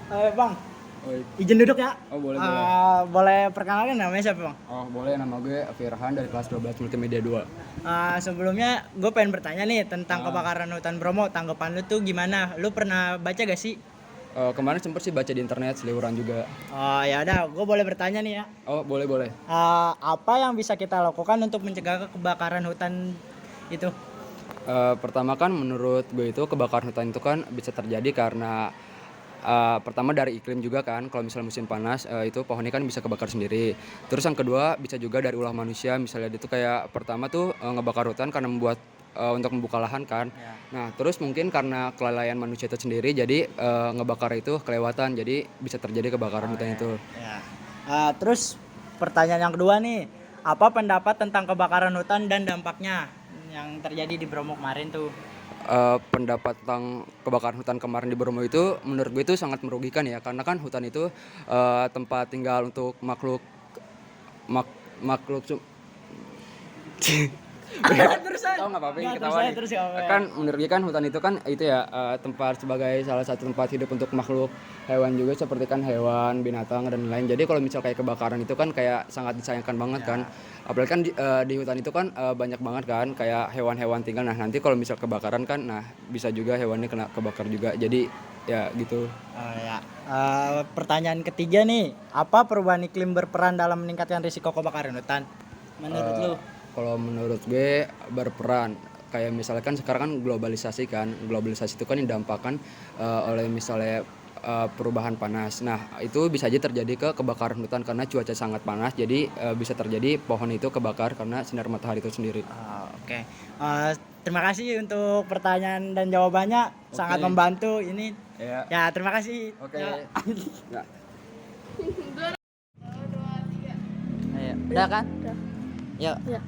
Bang, Oi. izin duduk ya. Oh boleh boleh. Boleh perkenalkan namanya siapa bang? Oh boleh, nama gue Firhan dari kelas 12 Multimedia 2. Sebelumnya gue pengen bertanya nih tentang Ah. kebakaran hutan Bromo. Tanggapan lu tuh gimana? Lu pernah baca gak sih? Kemarin sempet sih baca di internet seliweran juga. Oh ya udah, gue boleh bertanya nih ya. Oh boleh boleh. Apa yang bisa kita lakukan untuk mencegah kebakaran hutan itu? Pertama kan menurut gue itu kebakaran hutan itu kan bisa terjadi karena pertama dari iklim juga kan. Kalau misalnya musim panas itu pohonnya kan bisa kebakar sendiri. Terus yang kedua bisa juga dari ulah manusia. Misalnya itu kayak pertama tuh ngebakar hutan karena membuat untuk membuka lahan kan. Ya. Nah terus mungkin karena kelalaian manusia itu sendiri jadi ngebakar itu kelewatan. Jadi bisa terjadi kebakaran hutan itu. Ya. Terus pertanyaan yang kedua nih, apa pendapat tentang kebakaran hutan dan dampaknya yang terjadi di Bromo kemarin tuh? Pendapat tentang kebakaran hutan kemarin di Bromo itu menurut gue itu sangat merugikan ya, karena kan hutan itu tempat tinggal untuk makhluk mak- makhluk Terus tahu nggak apa-apa Nggak, ketawa nih. terus ya, apa ya? Kan menurut gue kan hutan itu kan itu ya tempat sebagai salah satu tempat hidup untuk makhluk hewan juga, seperti kan hewan, binatang dan lain. Jadi kalau misal kayak kebakaran itu kan kayak sangat disayangkan banget kan. Apalagi kan di hutan itu kan banyak banget kan kayak hewan-hewan tinggal. Nah nanti kalau misal kebakaran kan, nah bisa juga hewannya kena kebakar juga. Jadi ya gitu. Pertanyaan ketiga nih, apa perubahan iklim berperan dalam meningkatkan risiko kebakaran hutan? Menurut lu? Kalau menurut gue berperan, kayak misalkan sekarang kan globalisasi itu kan didampakkan oleh misalnya perubahan panas. Nah itu bisa aja terjadi ke kebakaran hutan karena cuaca sangat panas, jadi bisa terjadi pohon itu kebakar karena sinar matahari itu sendiri. Oke. Terima kasih untuk pertanyaan dan jawabannya, sangat membantu ini. Ya. Ya, terima kasih. Oke. Ya. Ya. Ayo, udah kan? Udah. Yuk. Iya.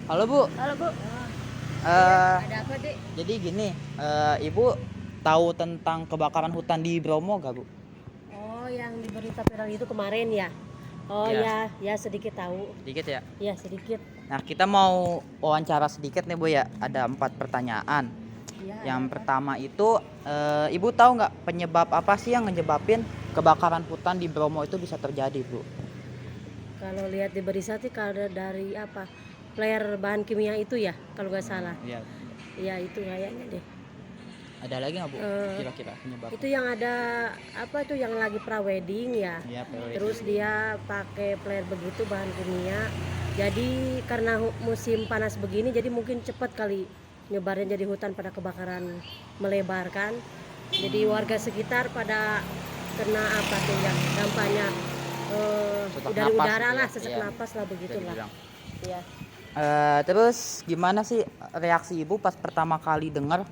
Halo Bu. Halo Bu. Ada apa Dek? Jadi gini, Ibu tahu tentang kebakaran hutan di Bromo gak Bu? Oh, yang di berita viral itu kemarin ya? Oh Iya. ya sedikit tahu. Sedikit ya. Ya sedikit. Nah kita mau wawancara sedikit nih Bu ya. Ada 4 pertanyaan. Ya, Yang pertama itu, Ibu tahu nggak penyebab apa sih yang menyebabin kebakaran hutan di Bromo itu bisa terjadi Bu? kalau lihat di berita sih kalau dari apa? Flare bahan kimia itu ya, kalau nggak salah. Iya. Ya itu kayaknya deh. Ada lagi nggak Bu? Eh, Kira-kira penyebab? Itu yang ada apa itu yang lagi prawedding ya. Iya, PW. Terus dia pakai flare begitu bahan kimia. Jadi karena musim panas begini jadi mungkin cepat kali nyebarnya jadi hutan pada kebakaran melebar kan. Jadi warga sekitar pada kena apa tuh ya dampaknya Sesak dari napas udara gitu ya. lah, sesak Iya. napas lah Bisa begitulah. dibilang. Ya. Terus gimana sih reaksi Ibu pas pertama kali dengar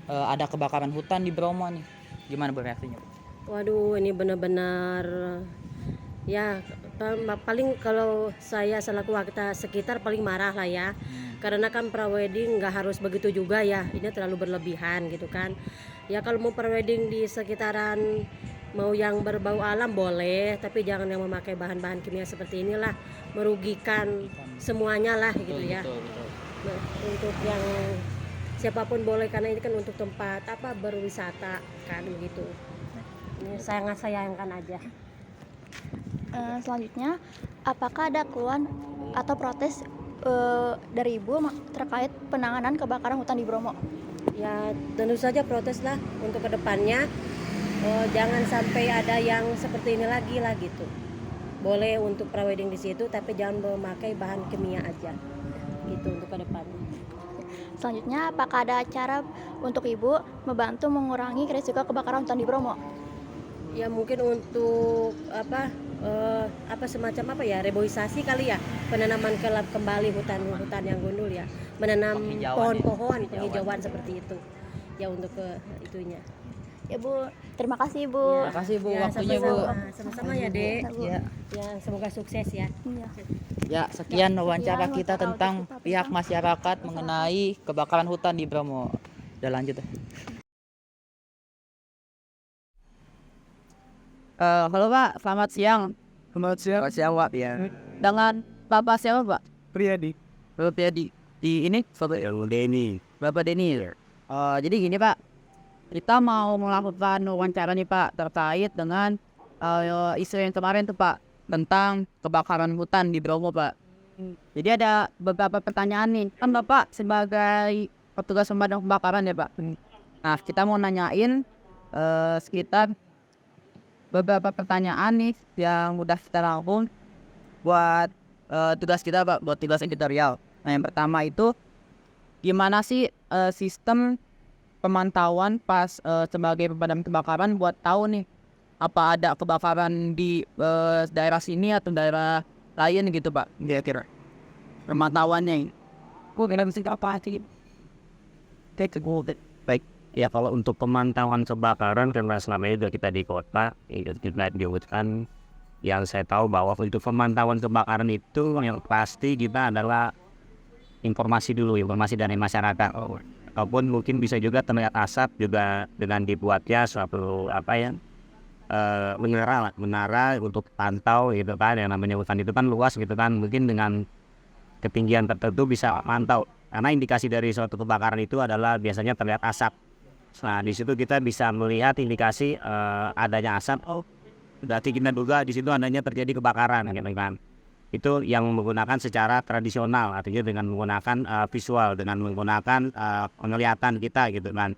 ada kebakaran hutan di Bromo nih? Gimana Bu reaksinya? Waduh, ini benar-benar ya paling kalau saya selaku warga sekitar paling marah lah ya. Karena kan prawedding nggak harus begitu juga ya. Ini terlalu berlebihan gitu kan. Ya kalau mau prawedding di sekitaran mau yang berbau alam boleh, tapi jangan yang memakai bahan-bahan kimia seperti inilah, merugikan semuanya lah gitu ya. Betul. Nah, untuk yang siapapun boleh karena ini kan untuk tempat apa berwisata kan begitu. Ini sangat sayangkan aja. Selanjutnya, apakah ada keluhan atau protes dari Ibu terkait penanganan kebakaran hutan di Bromo? Ya tentu saja protes lah untuk kedepannya. Jangan sampai ada yang seperti ini lagi lah gitu. Boleh untuk prawedding di situ, tapi jangan memakai bahan kimia aja. Gitu untuk kedepannya. Selanjutnya, apakah ada cara untuk Ibu membantu mengurangi risiko kebakaran hutan di Bromo? Ya mungkin untuk apa semacam apa ya reboisasi kali ya, penanaman kembali hutan-hutan yang gundul ya, menanam Penghijauan pohon-pohon ya, penghijauan seperti itu ya untuk ke itunya. Ya Bu, terima kasih Bu. Terima kasih Bu Ya, waktunya Bu. sama-sama ya Dek. Ya. Ya semoga sukses ya. Iya. Ya, sekian wawancara sekian kita wawancara tentang kita tentang pihak masyarakat mengenai kebakaran hutan di Bromo. Udah lanjut ya. Halo Pak, selamat siang. Selamat siang. Selamat siang Pak. Ya. Dengan Bapak siapa Pak? Priyadi. Bapak Piadi. Di ini? Denny. Bapak Denny. Jadi gini Pak, kita mau melakukan wawancara nih Pak terkait dengan isu yang kemarin tuh Pak tentang kebakaran hutan di Bromo Pak. Jadi ada beberapa pertanyaan nih. Kan Bapak sebagai petugas pemadam kebakaran ya Pak. Nah kita mau nanyain sekitar beberapa pertanyaan nih yang udah kita rangkum buat tugas kita Pak, buat tugas editorial. Nah yang pertama itu gimana sih sistem pemantauan pas sebagai pemadam kebakaran buat tahu nih apa ada kebakaran di daerah sini atau daerah lain gitu Pak, kira-kira pemantauannya ini. Baik, ya kalau untuk pemantauan kebakaran karena selama ini kita di kota, kita di hutan, yang saya tahu bahwa untuk pemantauan kebakaran itu yang pasti kita adalah informasi dari masyarakat. Ataupun mungkin bisa juga terlihat asap juga dengan dibuatnya suatu menara untuk pantau gitu kan, yang namanya hutan itu kan luas gitu kan, mungkin dengan ketinggian tertentu bisa mantau karena indikasi dari suatu kebakaran itu adalah biasanya terlihat asap. Nah di situ kita bisa melihat indikasi adanya asap, berarti kita duga di situ adanya terjadi kebakaran gitu kan. Itu yang menggunakan secara tradisional, artinya dengan menggunakan visual, dengan menggunakan penglihatan kita gitu kan.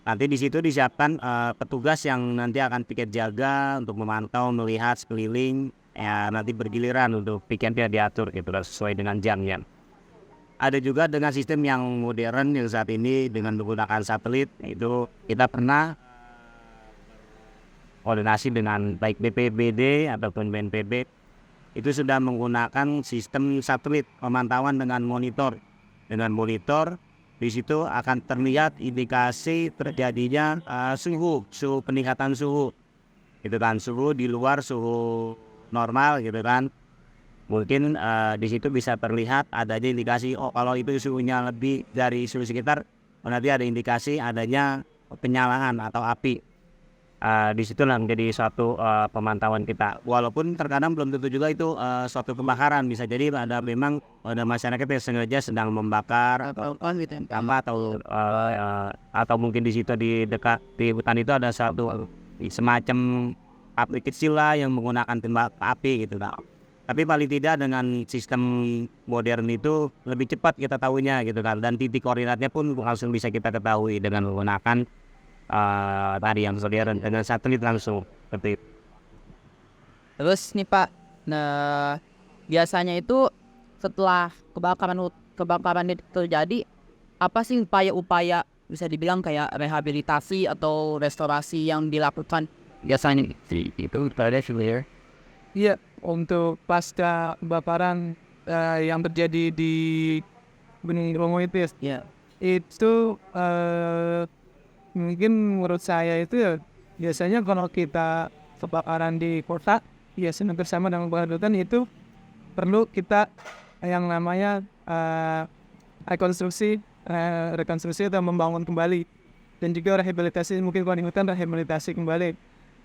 Nanti di situ disiapkan petugas yang nanti akan piket jaga untuk memantau, melihat sekeliling, ya nanti bergiliran untuk piketnya diatur gitu sesuai dengan jamnya. Ada juga dengan sistem yang modern yang saat ini dengan menggunakan satelit, itu kita pernah koordinasi dengan baik BPBD ataupun BNPB. Itu sudah menggunakan sistem satelit pemantauan dengan monitor. Dengan monitor di situ akan terlihat indikasi terjadinya suhu peningkatan suhu. Itu kan suhu di luar suhu normal gitu kan. Mungkin di situ bisa terlihat adanya indikasi kalau itu suhunya lebih dari suhu sekitar, nanti ada indikasi adanya penyalaan atau api. Di situ lah menjadi suatu pemantauan kita. Walaupun terkadang belum tentu juga itu suatu kebakaran, bisa jadi ada masyarakat yang sengaja sedang membakar atau mungkin di situ di dekat di hutan itu ada satu semacam api kecil lah yang menggunakan tembak api gitu lah. Tapi paling tidak dengan sistem modern itu lebih cepat kita tahunya gitu kan, dan titik koordinatnya pun langsung bisa kita ketahui dengan menggunakan tadi yang modern dengan satelit langsung seperti itu. Terus nih Pak, nah biasanya itu setelah kebakaran itu terjadi, apa sih upaya-upaya bisa dibilang kayak rehabilitasi atau restorasi yang dilakukan biasanya? Itu ada clear. Iya, untuk pasca kebakaran yang terjadi di Gunung Bromo itu ya, itu mungkin menurut saya itu ya biasanya kalau kita kebakaran di kota, biasanya bersama dengan kebakaran itu perlu kita yang namanya rekonstruksi atau membangun kembali, dan juga rehabilitasi, mungkin kalau di hutan rehabilitasi kembali.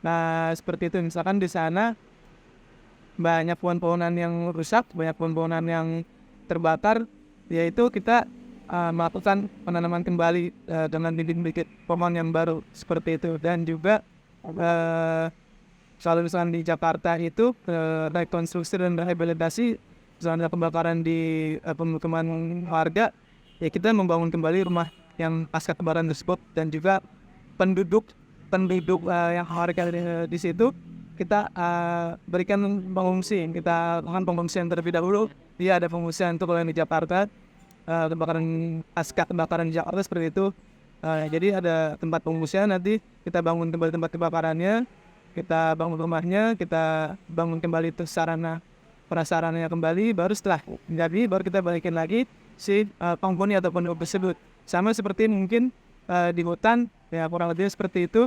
Nah seperti itu, misalkan di sana banyak pohon-pohonan yang rusak, banyak pohon-pohonan yang terbakar, yaitu kita melakukan penanaman kembali dengan bibit-bibit pohon yang baru seperti itu. Dan juga kalau misalkan di Jakarta itu rekonstruksi dan rehabilitasi, misalnya kebakaran di pemukiman warga, ya kita membangun kembali rumah yang pasca kebakaran tersebut, dan juga penduduk yang warga di situ kita berikan pengungsi, kita lakukan pengungsian terlebih dahulu. Dia ada pengungsian untuk kalau yang di Jakarta, kebakaran pasca kebakaran di Jakarta seperti itu. Jadi ada tempat pengungsian, nanti kita bangun kembali tempat kebakarannya, kita bangun rumahnya, kita bangun kembali itu sarana prasarananya kembali, baru setelah jadi baru kita balikin lagi si penghuni atau penduduk tersebut. Sama seperti mungkin di hutan, ya kurang lebih seperti itu.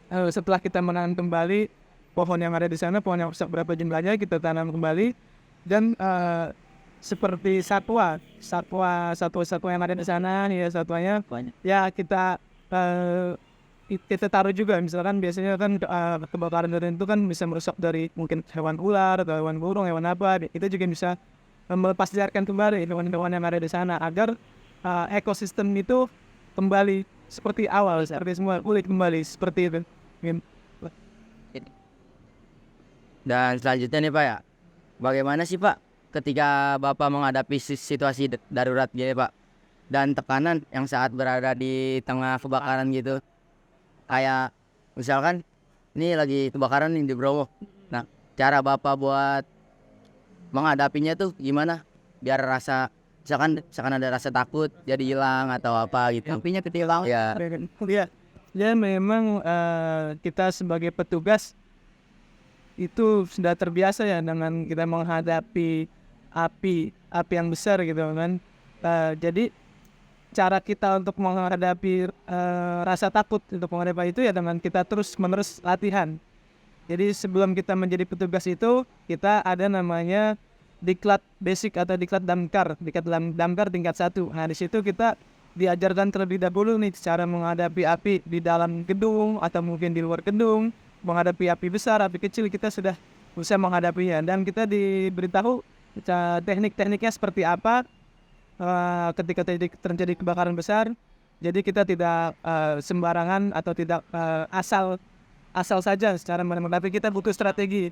Setelah kita menanam kembali pohon yang ada di sana, pohon yang rusak berapa jumlahnya kita tanam kembali, dan seperti satwa yang ada di sana, ya satwanya banyak. Ya kita taruh juga, misalkan biasanya kan kebakaran itu kan bisa merusak dari mungkin hewan ular atau hewan burung, hewan apa, itu juga bisa melepasliarkan kembali hewan-hewan yang ada di sana agar ekosistem itu kembali seperti awal, seperti semua pulih kembali seperti itu. Dan selanjutnya nih Pak ya, bagaimana sih Pak ketika Bapak menghadapi situasi darurat gini Pak, dan tekanan yang saat berada di tengah kebakaran gitu, kayak misalkan ini lagi kebakaran nih di Bromo. Nah, cara Bapak buat menghadapinya tuh gimana? Biar misalkan ada rasa takut jadi hilang atau apa gitu. Apinya ketilang. Ya. Ya, ya memang kita sebagai petugas itu sudah terbiasa ya dengan kita menghadapi api yang besar gitu kan. Jadi cara kita untuk menghadapi rasa takut untuk menghadapi itu ya dengan kita terus menerus latihan. Jadi sebelum kita menjadi petugas itu kita ada namanya diklat basic atau diklat damkar tingkat 1. Nah di situ kita diajarkan terlebih dahulu nih cara menghadapi api di dalam gedung atau mungkin di luar gedung, menghadapi api besar, api kecil kita sudah bisa menghadapinya, dan kita diberitahu teknik-tekniknya seperti apa ketika terjadi kebakaran besar. Jadi kita tidak sembarangan atau tidak asal saja secara menghadapi. Kita butuh strategi,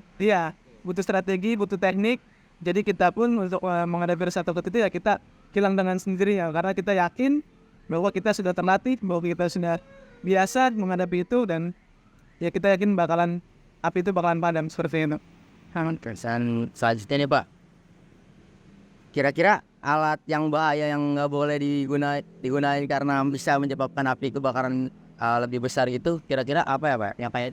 butuh teknik. Jadi kita pun untuk menghadapi rasa takut itu ya kita hilang dengan sendirinya, karena kita yakin bahwa kita sudah terlatih, bahwa kita sudah biasa menghadapi itu, dan ya kita yakin api itu bakalan padam seperti itu. Dan selanjutnya nih Pak, kira-kira alat yang bahaya yang nggak boleh digunain karena bisa menyebabkan api kebakaran lebih besar itu kira-kira apa ya Pak? Yang kayak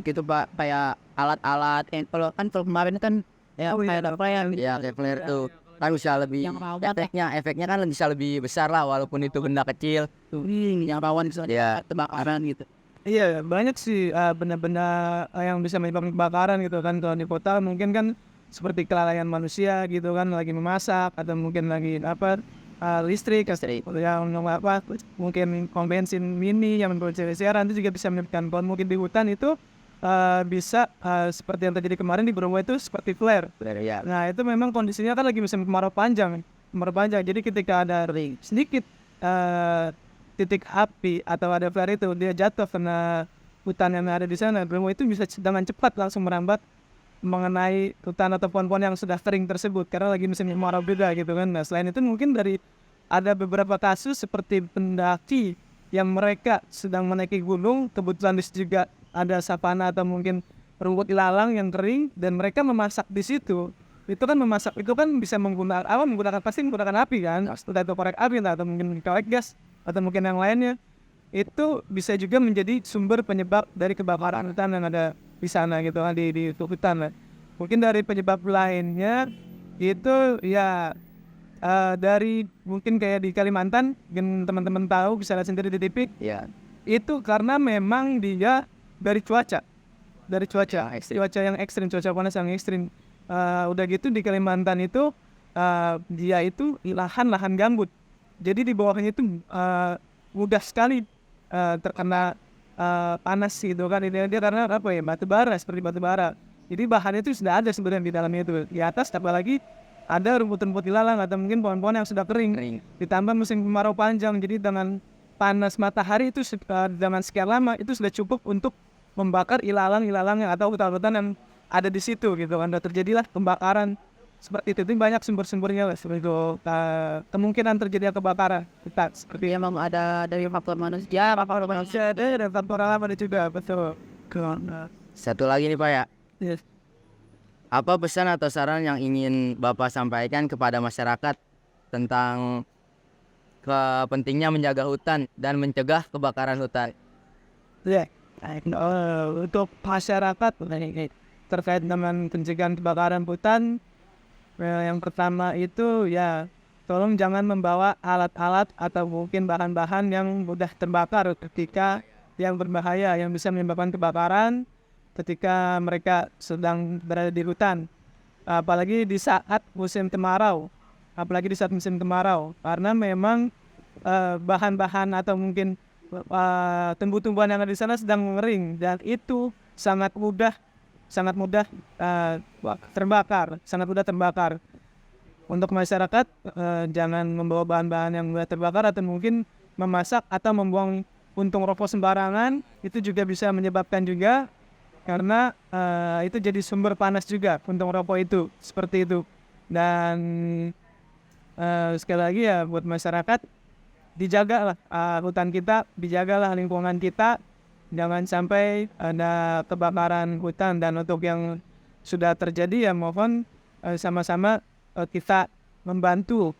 gitu Pak, kayak alat-alat yang kalau kemarin kan ya kayak apa ya kayak flare tuh kan bisa lebih efeknya kan bisa lebih besar lah, walaupun itu benda kecil tuh yang rawan bisa kebakaran gitu. Iya, banyak sih benda-benda yang bisa menyebabkan kebakaran gitu kan. Kalau di kota mungkin kan seperti kelalaian manusia gitu kan, lagi memasak atau mungkin lagi listrik yang mungkin pom bensin mini yang memproduksi siaran itu juga bisa menyebabkan. Kalau mungkin di hutan itu bisa seperti yang terjadi kemarin di Bromo itu seperti flare. Ya. Nah itu memang kondisinya kan lagi musim kemarau panjang. Jadi ketika ada sedikit titik api atau ada flare itu dia jatuh kena hutan yang ada di sana, Bromo itu bisa dengan cepat langsung merambat mengenai hutan atau pohon-pohon yang sudah kering tersebut karena lagi musim kemarau beda gitu kan. Nah selain itu mungkin ada beberapa kasus seperti pendaki yang mereka sedang menaiki gunung, kebetulan juga ada savana atau mungkin rumput ilalang yang kering dan mereka memasak di situ. Itu kan bisa menggunakan api kan, entah itu korek api atau mungkin korek gas atau mungkin yang lainnya. Itu bisa juga menjadi sumber penyebab dari kebakaran hutan yang ada di sana gitu kan, di hutan lah. Mungkin dari penyebab lainnya itu ya dari mungkin kayak di Kalimantan, mungkin teman-teman tahu bisa lihat sendiri di TV. Ya. Itu karena memang dia dari cuaca yang ekstrim, cuaca panas yang ekstrim. Udah gitu di Kalimantan itu dia itu lahan gambut. Jadi di bawahnya itu mudah sekali terkena panas gitu kan. Dia karena apa ya, seperti batu bara. Jadi bahannya itu sudah ada sebenarnya di dalamnya itu. Di atas apalagi ada rumput-rumput ilalang atau mungkin pohon-pohon yang sudah kering. Ditambah musim kemarau panjang, jadi dengan panas matahari itu dengan sekian lama itu sudah cukup untuk membakar ilalang-ilalang atau hutan-hutan yang ada di situ gitu kan. Dan terjadilah pembakaran seperti itu. Banyak sumber-sumbernya lah seperti itu. Kemungkinan terjadinya kebakaran kita seperti Memang ada dari faktor manusia ada faktor alam ada juga, betul. Satu lagi nih Pak ya, Yes. apa pesan atau saran yang ingin Bapak sampaikan kepada masyarakat tentang pentingnya menjaga hutan dan mencegah kebakaran hutan? Ya, untuk masyarakat terkait dengan pencegahan kebakaran hutan, yang pertama itu ya tolong jangan membawa alat-alat atau mungkin bahan-bahan yang mudah terbakar ketika yang berbahaya yang bisa menyebabkan kebakaran ketika mereka sedang berada di hutan, apalagi di saat musim kemarau, karena memang bahan-bahan atau mungkin tumbuh-tumbuhan yang ada di sana sedang mengering dan itu sangat mudah terbakar. Untuk masyarakat jangan membawa bahan-bahan yang mudah terbakar atau mungkin memasak atau membuang puntung rokok sembarangan, itu juga bisa menyebabkan juga, karena itu jadi sumber panas juga puntung rokok itu, seperti itu. Dan sekali lagi ya buat masyarakat, dijagalah hutan kita, dijagalah lingkungan kita, jangan sampai ada kebakaran hutan. Dan untuk yang sudah terjadi ya mohon sama-sama kita membantu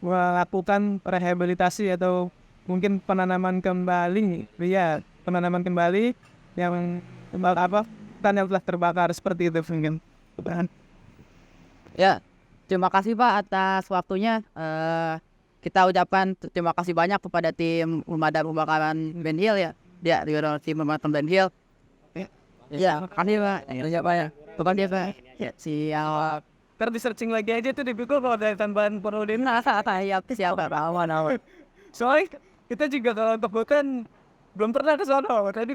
melakukan rehabilitasi atau mungkin penanaman kembali, ya penanaman kembali yang hutan yang telah terbakar seperti itu mungkin. Ya, terima kasih Pak atas waktunya. Kita ucapkan terima kasih banyak kepada tim pemadam kebakaran Ben Hill ya. Ya, tim pemadam Ben Hill. Ya, makasih Pak. Ya Pak ya. Bukan dia Pak. Ya, siap. Ntar di searching lagi aja tuh di Google kalau ada tambahan Perudin. Siap Pak. Aman. Soalnya kita juga kalau untuk hutan belum pernah ke sono. Tadi